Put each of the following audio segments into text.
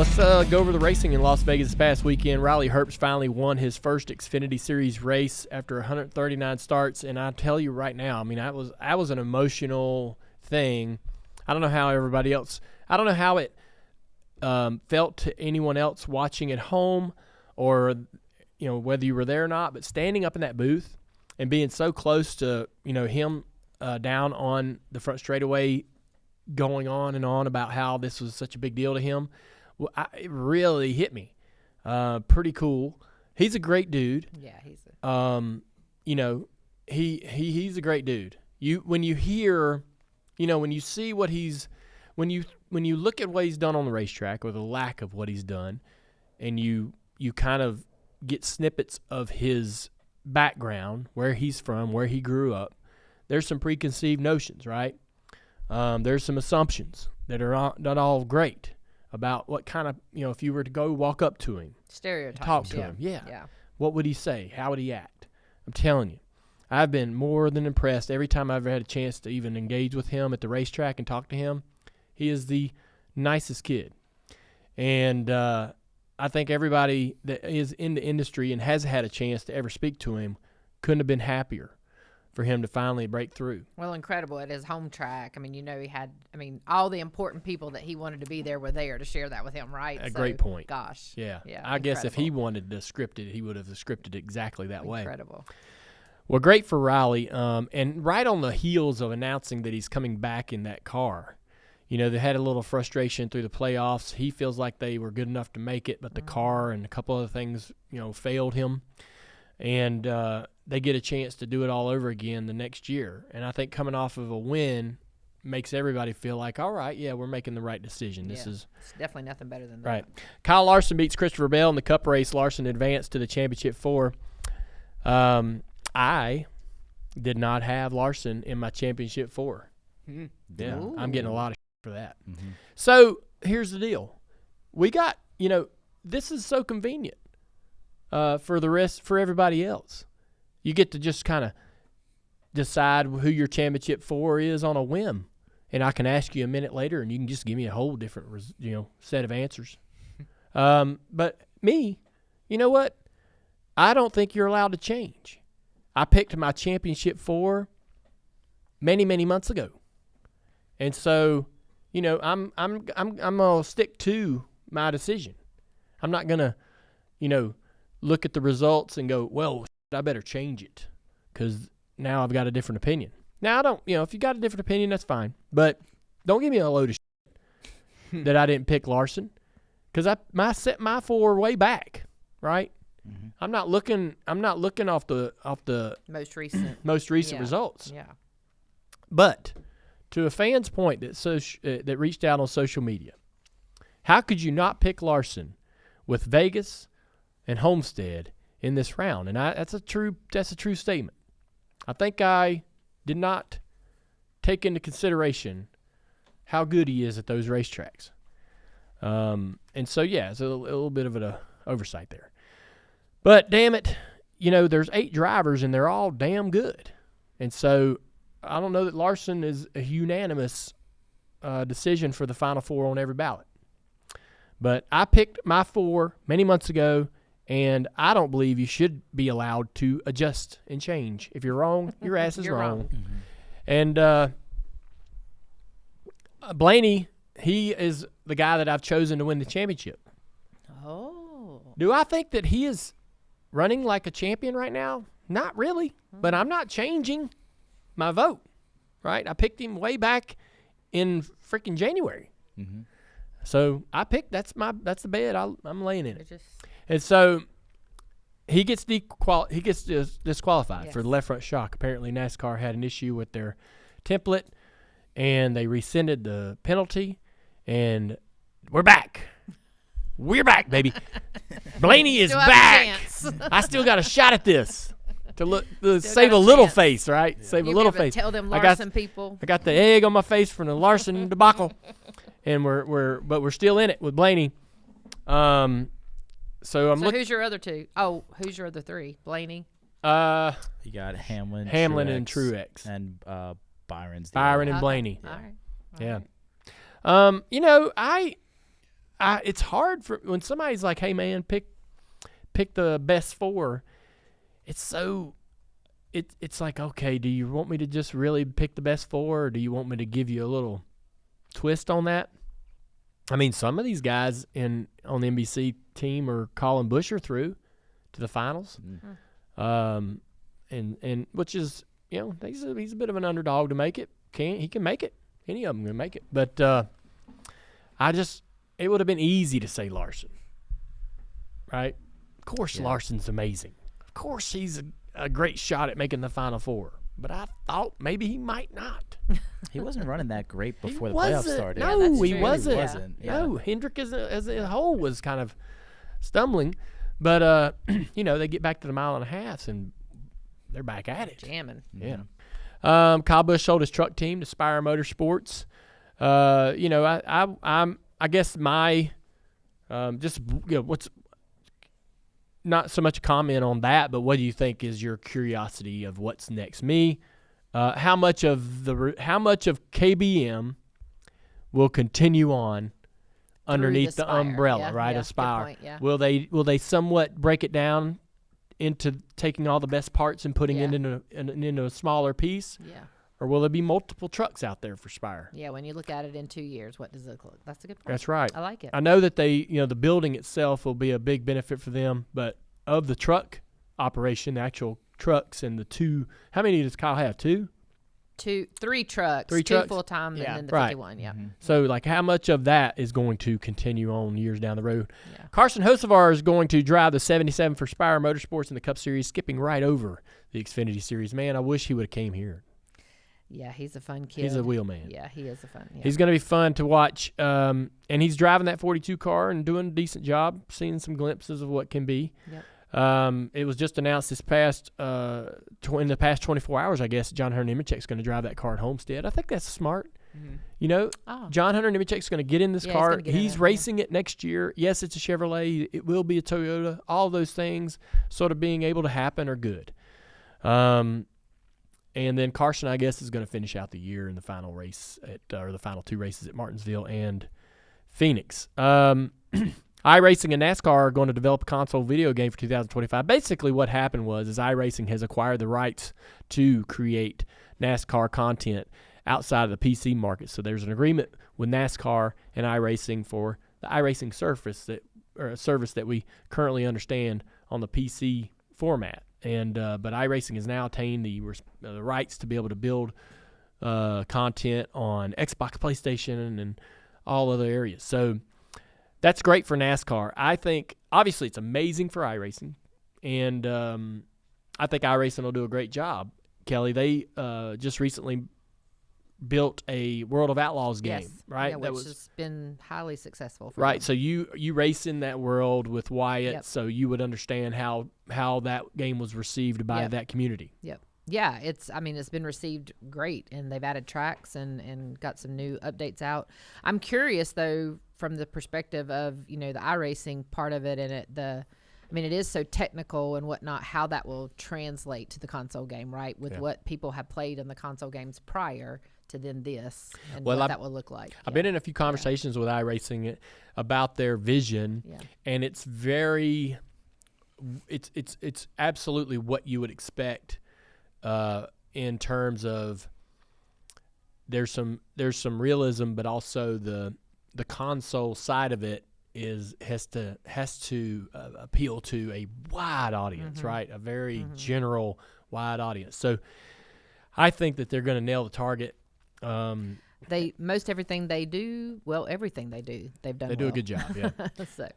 Let's go over the racing in Las Vegas this past weekend. Riley Herbst finally won his first Xfinity Series race after 139 starts, and I tell you right now, I mean, that was an emotional thing. I don't know how everybody else. I don't know how it felt to anyone else watching at home, or whether you were there or not. But standing up in that booth and being so close to him down on the front straightaway, going on and on about how this was such a big deal to him. Well, it really hit me. Pretty cool. He's a great dude. Yeah, he's he's a great dude. When you hear, when you see what when you look at what he's done on the racetrack, or the lack of what he's done, and you kind of get snippets of his background, where he's from, where he grew up, there's some preconceived notions, right? There's some assumptions that are not all great about what kind of, if you were to go walk up to him, stereotypes, talk to him, yeah. What would he say? How would he act? I'm telling you, I've been more than impressed every time I've ever had a chance to even engage with him at the racetrack and talk to him. He is the nicest kid. And I think everybody that is in the industry and has had a chance to ever speak to him couldn't have been happier for him to finally break through. Well, incredible at his home track. I mean, he had, all the important people that he wanted to be there were there to share that with him, right? Great point. Gosh. Yeah. I guess if he wanted to script it, he would have scripted it exactly that way. Incredible. Well, great for Riley. And right on the heels of announcing that he's coming back in that car, they had a little frustration through the playoffs. He feels like they were good enough to make it, but the car and a couple other things, failed him. And they get a chance to do it all over again the next year. And I think coming off of a win makes everybody feel like, all right, yeah, we're making the right decision. This is it's definitely nothing better than that. Right. Kyle Larson beats Christopher Bell in the Cup race. Larson advanced to the Championship 4. I did not have Larson in my Championship 4. Mm-hmm. Yeah, ooh. I'm getting a lot of for that. Mm-hmm. So here's the deal. We got, this is so convenient for everybody else. You get to just kind of decide who your Championship 4 is on a whim. And I can ask you a minute later, and you can just give me a whole different, set of answers. But me, you know what? I don't think you're allowed to change. I picked my Championship 4 many, many months ago. And so, I'm gonna stick to my decision. I'm not gonna, look at the results and go, well, I better change it because now I've got a different opinion. Now, I don't, if you got a different opinion, that's fine. But don't give me a load of shit that I didn't pick Larson because I set my 4 way back, right? Mm-hmm. I'm not looking off the most recent results. Yeah. But to a fan's point that reached out on social media, how could you not pick Larson with Vegas and Homestead in this round? And that's a true statement. I think I did not take into consideration how good he is at those racetracks. And so, it's a little bit of an oversight there. But, damn it, there's 8 drivers, and they're all damn good. And so I don't know that Larson is a unanimous decision for the Final 4 on every ballot. But I picked my 4 many months ago, and I don't believe you should be allowed to adjust and change. If you're wrong, your ass is wrong. Mm-hmm. And Blaney, he is the guy that I've chosen to win the championship. Oh. Do I think that he is running like a champion right now? Not really, but I'm not changing my vote, right? I picked him way back in freaking January. Mm-hmm. So I picked, that's the bed I'm laying in it. And so he gets disqualified for the left front shock. Apparently NASCAR had an issue with their template, and they rescinded the penalty, and we're back. We're back, baby. Blaney is back. I still got a shot at this to save a little face, right? Yeah. Save a little face. Tell them Larson people. I got the egg on my face from the Larson debacle, and we're still in it with Blaney. So who's your other 2? Oh, who's your other 3? Blaney. You got Hamlin, and Truex, and Byron and Blaney. All right. Yeah. I it's hard for when somebody's like, hey man, pick the best 4. It's like, okay, do you want me to just really pick the best 4, or do you want me to give you a little twist on that? I mean, some of these guys on the NBC team are calling Buescher through to the finals, and which is, he's a bit of an underdog to make it. He can make it. Any of them can make it. But it would have been easy to say Larson, right? Of course, Larson's amazing. Of course, he's a great shot at making the Final Four. But I thought maybe he might not. He wasn't running that great before the playoffs started. No, he wasn't. Yeah. No, Hendrick as a whole was kind of stumbling. But, they get back to the mile and a half, and they're back at it. Jamming. Yeah. Kyle Busch sold his truck team to Spire Motorsports. I guess my what's not so much a comment on that, but what do you think is your curiosity of what's next? Me, how much of KBM will continue on underneath the umbrella, right? Of Spire. Will they somewhat break it down into taking all the best parts and putting it into a smaller piece? Yeah. Or will there be multiple trucks out there for Spire? Yeah, when you look at it in 2 years, what does it look like? That's a good point. That's right. I like it. I know that the building itself will be a big benefit for them, but of the truck operation, the actual trucks and the 2, how many does Kyle have? 2? 3 trucks. 3 2 trucks? full-time, Yeah, and then the right. 51, yeah. Mm-hmm. So, how much of that is going to continue on years down the road? Yeah. Carson Hocevar is going to drive the 77 for Spire Motorsports in the Cup Series, skipping right over the Xfinity Series. Man, I wish he would have came here. Yeah, he's a fun kid. He's a wheel man. Yeah, he is a fun. Yeah. He's going to be fun to watch, and he's driving that 42 car and doing a decent job, seeing some glimpses of what can be. Yep. It was just announced this past in the past 24 hours, I guess, John Hunter Nemechek's going to drive that car at Homestead. I think that's smart. Mm-hmm. John Hunter Nemechek's going to get in this car. He's racing it next year. Yes, it's a Chevrolet. It will be a Toyota. All those things sort of being able to happen are good. And then Carson, I guess, is going to finish out the year in the final race or the final 2 races at Martinsville and Phoenix. iRacing and NASCAR are going to develop a console video game for 2025. Basically, what happened is iRacing has acquired the rights to create NASCAR content outside of the PC market. So there's an agreement with NASCAR and iRacing for the iRacing service that we currently understand on the PC format. And but iRacing has now attained the rights to be able to build content on Xbox, PlayStation, and all other areas. So that's great for NASCAR. I think, obviously, it's amazing for iRacing, and I think iRacing will do a great job. Kelly, they just recently built a World of Outlaws game, right? Yeah, which has been highly successful for right. them. So you race in that world with Wyatt, so you would understand how that game was received by that community. Yep. Yeah, it's been received great, and they've added tracks and got some new updates out. I'm curious though, from the perspective of the iRacing part of it, and it is so technical and whatnot, how that will translate to the console game, right? With what people have played in the console games prior to then this, and what that will look like. I've been in a few conversations with iRacing about their vision, and it's very, it's absolutely what you would expect in terms of there's some realism, but also the console side of it has to appeal to a wide audience, right? A very general wide audience. So I think that they're going to nail the target. Everything they do, they've done. They do a good job, yeah. So.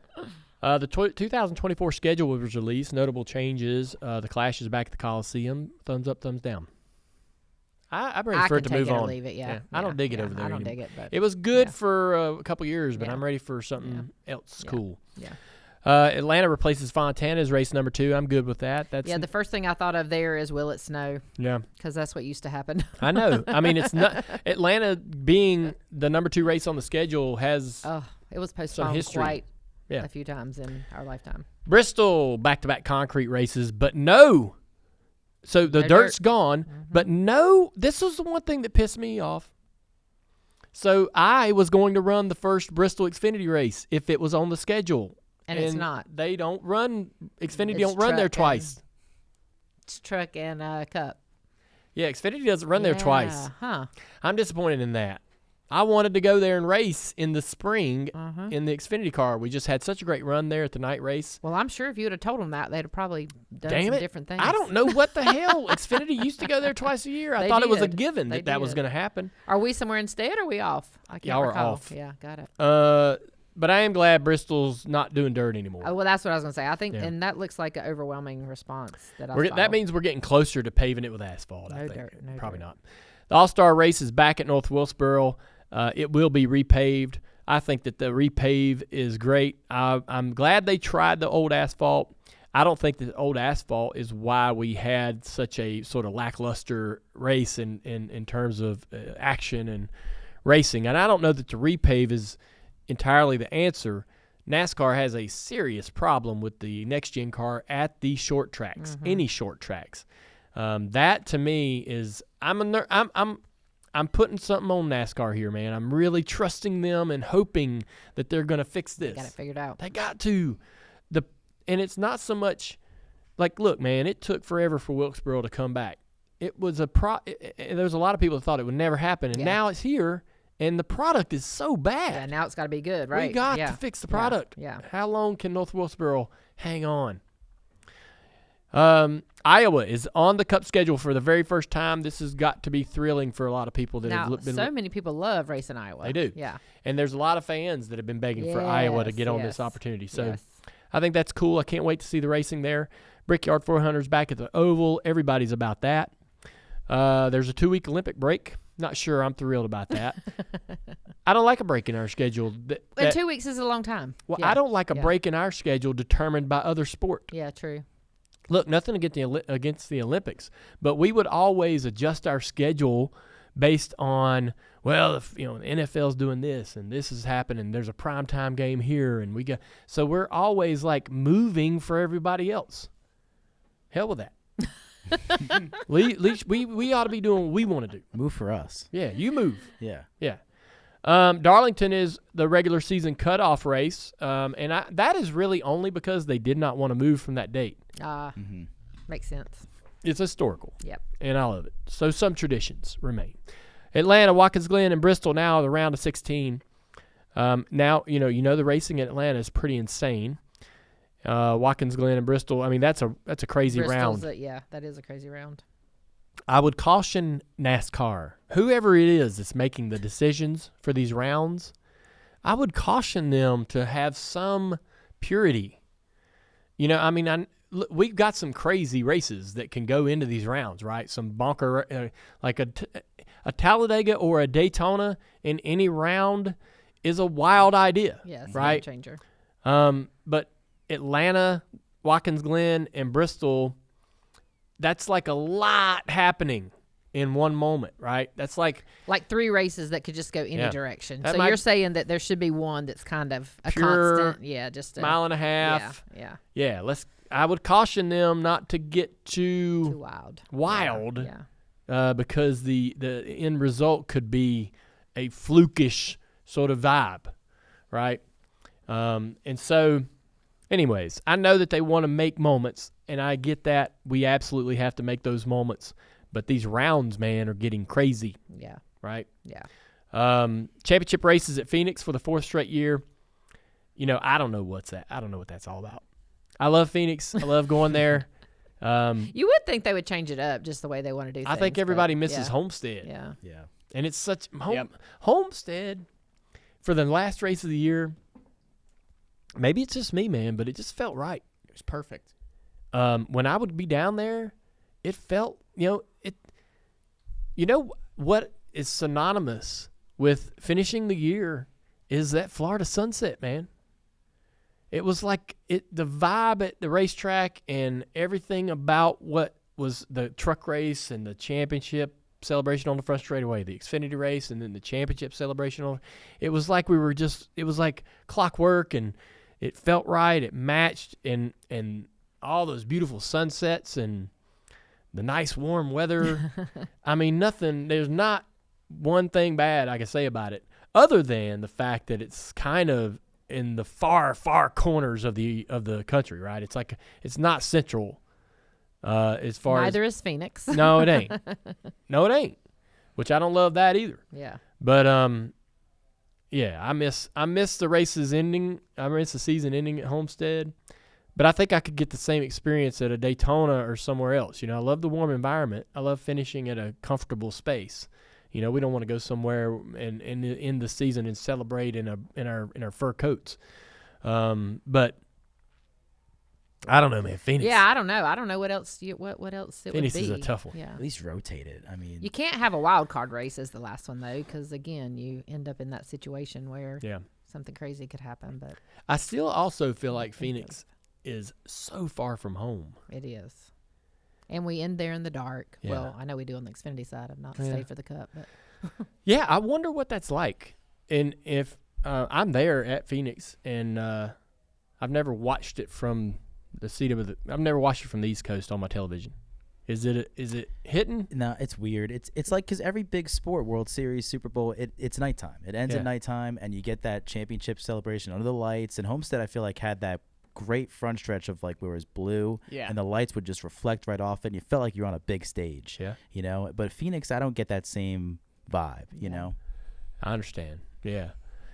The 2024 schedule was released. Notable changes. The Clash is back at the Coliseum. Thumbs up, thumbs down. I'm ready for it to move on. Leave it, I don't dig it over there. I don't dig it. But it was good for a couple years, but I'm ready for something else cool. Yeah. Atlanta replaces Fontana as race number 2. I'm good with that. The first thing I thought of there is, will it snow? Yeah. Because that's what used to happen. I know. It's not Atlanta being the number 2 race on the schedule has it was postponed quite a few times in our lifetime. Bristol, back-to-back concrete races, but no. So the dirt's gone, but no. This was the one thing that pissed me off. So I was going to run the first Bristol Xfinity race if it was on the schedule. And it's not. They don't run, Xfinity It's don't run there twice. It's truck and Cup. Yeah, Xfinity doesn't run there twice. Huh. I'm disappointed in that. I wanted to go there and race in the spring in the Xfinity car. We just had such a great run there at the night race. Well, I'm sure if you would have told them that, they'd have probably done some different things. I don't know what the hell. Xfinity used to go there twice a year. I thought it was a given that was going to happen. Are we somewhere instead or are we off? I can't recall. Y'all are off. Yeah, got it. But I am glad Bristol's not doing dirt anymore. Oh, well, that's what I was going to say. I think, and that looks like an overwhelming response that that means we're getting closer to paving it with asphalt, I think. Dirt, no Probably dirt. not. The All-Star race is back at North Wilkesboro. It will be repaved. I think that the repave is great. I'm glad they tried the old asphalt. I don't think that the old asphalt is why we had such a sort of lackluster race in terms of action and racing. And I don't know that the repave is entirely the answer. NASCAR has a serious problem with the next-gen car at the short tracks, any short tracks. That, to me, is I'm putting something on NASCAR here, man. I'm really trusting them and hoping that they're going to fix this. They got it figured out. They got to. And it's not so much like, look, man, it took forever for Wilkesboro to come back. It was there was a lot of people that thought it would never happen, and now it's here, and the product is so bad. Yeah, now it's got to be good, right? We got to fix the product. Yeah. How long can North Wilkesboro hang on? Iowa is on the Cup schedule for the very first time. This has got to be thrilling for a lot of people that have been. So many people love racing Iowa. They do. Yeah. And there's a lot of fans that have been begging for Iowa to get on this opportunity. So I think that's cool. I can't wait to see the racing there. Brickyard 400's back at the Oval. Everybody's about that. There's a 2-week Olympic break. Not sure I'm thrilled about that. I don't like a break in our schedule. And 2 weeks is a long time. Well, I don't like a break in our schedule determined by other sport. Yeah, true. Look, nothing against the Olympics, but we would always adjust our schedule based on, well, if the NFL's doing this and this is happening, there's a primetime game here, and so we're always like moving for everybody else. Hell with that. we ought to be doing what we want to do. Move for us. Yeah, you move. Yeah. Yeah. Darlington is the regular season cutoff race, and that is really only because they did not want to move from that date. Makes sense. It's historical. Yep. And I love it. So some traditions remain. Atlanta, Watkins Glen, and Bristol now the round of 16. Now, the racing in Atlanta is pretty insane. Watkins Glen and Bristol, I mean, that's a crazy round. That is a crazy round. I would caution NASCAR, whoever it is that's making the decisions for these rounds, I would caution them to have some purity. We've got some crazy races that can go into these rounds, right? Some bonker, like a Talladega or a Daytona in any round is a wild idea, yes, right? Game changer. But Atlanta, Watkins Glen, and Bristol, that's like a lot happening in one moment, right? That's like 3 races that could just go any direction. So you're saying that there should be one that's kind of a pure, constant, just a mile and a half. Yeah. I would caution them not to get too wild. Because the end result could be a flukish sort of vibe, right? And so, anyways, I know that they want to make moments, and I get that. We absolutely have to make those moments. But these rounds, man, are getting crazy. Yeah. Right? Yeah. Championship races at Phoenix for the 4th straight year. I don't know what that's all about. I love Phoenix. I love going there. You would think they would change it up just the way they want to do things. I think everybody misses Homestead. Yeah. Yeah. And it's such Homestead for the last race of the year. Maybe it's just me, man, but it just felt right. It was perfect. When I would be down there, it felt, what is synonymous with finishing the year is that Florida sunset, man. It was like the vibe at the racetrack and everything about what was the truck race and the championship celebration on the front straightaway, the Xfinity race, and then the championship celebration. It was like it was like clockwork, and it felt right. It matched, and all those beautiful sunsets and the nice warm weather. I mean, there's not one thing bad I can say about it, other than the fact that it's kind of in the far corners of the country, right? It's like it's not central. As far Neither is Phoenix. No, it ain't. No, it ain't. Which I don't love that either. Yeah. But yeah, I miss the races ending. I miss the season ending at Homestead. But I think I could get the same experience at a Daytona or somewhere else. You know, I love the warm environment. I love finishing at a comfortable space. You know, we don't want to go somewhere and end the season and celebrate in our fur coats. But I don't know, man. Phoenix. Yeah, I don't know. I don't know what else. What else it Phoenix would be. is a tough one. Yeah. At least rotate it. I mean, You can't have a wild card race as the last one though, because again, you end up in that situation where something crazy could happen. But I still also feel like Phoenix is so far from home. it is, and we end there in the dark. Yeah. Well, I know we do on the Xfinity side. I've not stayed for the Cup, but Yeah, I wonder what that's like. And if I'm there at Phoenix, and I've never watched it from the seat of the. I've never watched it from the East Coast on my television. Is it hitting? no, it's weird. It's like because every big sport, World Series, Super Bowl, it's nighttime. It ends at nighttime, and you get that championship celebration under the lights. And Homestead, I feel like, had that great front stretch of like where it was blue, and the lights would just reflect right off it, and you felt like you're on a big stage. Yeah, you know. But Phoenix, I don't get that same vibe. You know. I understand. Yeah,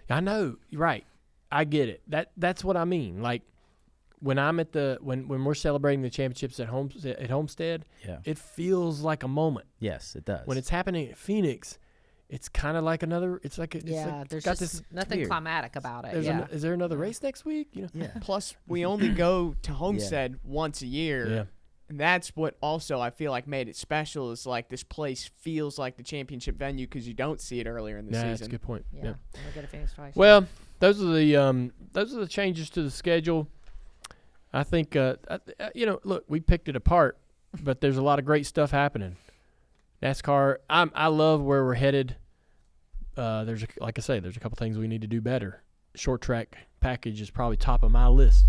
I know. You're right. I get it. That's what I mean. Like when I'm at when we're celebrating the championships at Homestead, it feels like a moment. Yes, it does. When it's happening at Phoenix, it's kind of like another. It's like there's got just this nothing weird. climatic about it. Is there another race next week? You know. Yeah. Plus, we only go to Homestead once a year. Yeah. And that's what also I feel like made it special is like this place feels like the championship venue because you don't see it earlier in the season. That's a good point. Yeah. And we go to Phoenix twice. Well, those are the changes to the schedule. I think look, we picked it apart, but there's a lot of great stuff happening. NASCAR, I love where we're headed. Like I say, there's a couple things we need to do better. Short track package is probably top of my list.